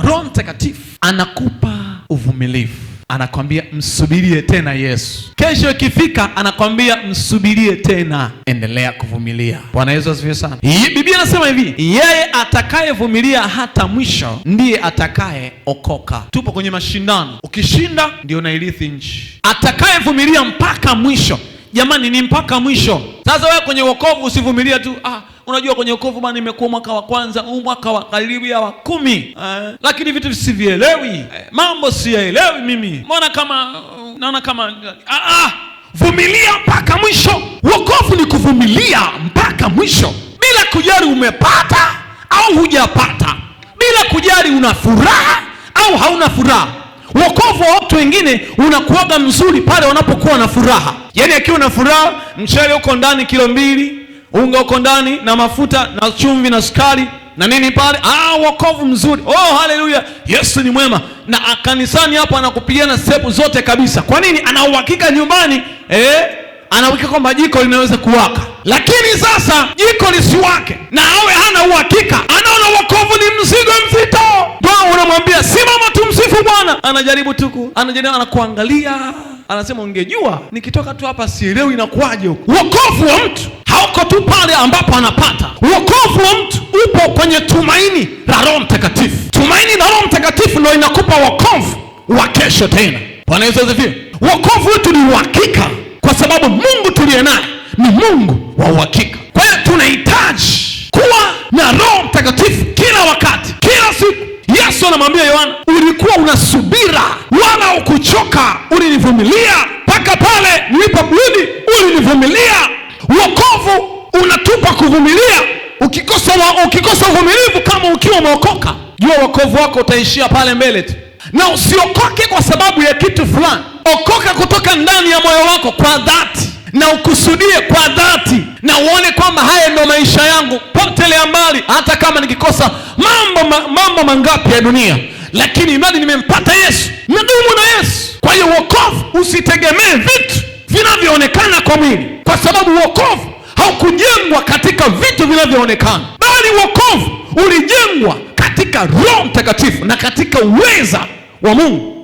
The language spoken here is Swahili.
Roho Mtakatifu anakupa uvumilivu, anakwambia msubirie tena Yesu. Kesho ikifika anakwambia msubirie tena, endelea kuvumilia. Bwana Yesu asifiwe sana. Biblia inasema hivi, yeye atakayevumilia hata mwisho ndiye atakayeokoka. Tupo kwenye mashindano, ukishinda ndio unairithi nchi. Atakayevumilia mpaka mwisho, jamani, ni mpaka mwisho. Sasa wewe kwenye wokovu usivumilia tu, unajua kwenye wokovu bwana, nimekuwa mwaka wa kwanza, mwaka wa karibu ya wa 10, lakini vitu sivielewi, mambo siyaelewi mimi, naona kama vumilia mpaka mwisho. Wokovu ni kuvumilia mpaka mwisho, bila kujali umepata au hujapata, bila kujali una furaha au hauna furaha. Wokovu wa watu wengine unakuwaga mzuri pale wanapokuwa na furaha. Yaani akiwa na furaha, mchele uko ndani kilo 2, unga uko ndani na mafuta na chumvi na sukari na nini pale, wokovu mzuri. Oh, haleluya, Yesu ni mwema. Na kanisani hapo anakupigiana step zote kabisa. Kwa nini? Ana uhakika nyumbani, ana uhakika kwamba jiko linaweza kuwaka. Lakini sasa jiko lisiwake na awe hana uhakika, anaona wokovu ni mzigo mzito. Ndio unamwambia simama tumsifu Bwana, anajaribu tuku, anakuangalia, anasema ungejua nikitoka tu hapa sielewi inakuaje huko. Wokovu wa mtu hauko tu pale ambapo anapata. Wokovu wa mtu upo kwenye tumaini la Roho Mtakatifu. Tumaini la Roho Mtakatifu ndio inakupa wokovu wa kesho tena. Bwana Yesu asifiwe. Wokovu wetu ni uhakika kwa sababu Mungu tuliye naye ni Mungu wa uhakika. Kwa hiyo tunahitaji kuwa na Roho Mtakatifu kila wakati, kila siku. Yesu anamwambia Yohana, ulikuwa unasubira wala ukuchoka, ulinivumilia mpaka pale niliporudi, ulinivumilia. Wokovu unatupa kuvumilia. Ukikosa uvumilivu kama ukiwa umeokoka, jua wokovu wako utaishia pale mbele tu. Na usiokoke kwa sababu ya kitu fulani. Okoka kutoka ndani ya moyo wako kwa dhati, na ukusudie kwa dhati, na uone kwamba haya ndio maisha yangu, potelea mbali hata kama nikikosa mambo mangapi ya dunia, lakini imani nimempata Yesu, nadumu na Yesu. Kwa hiyo wokovu usitegemee vitu vinavyoonekana kwa mwili, kwa sababu wokovu haukujengwa katika vitu vinavyoonekana, bali wokovu ulijengwa katika Roho Mtakatifu na katika uweza wa Mungu.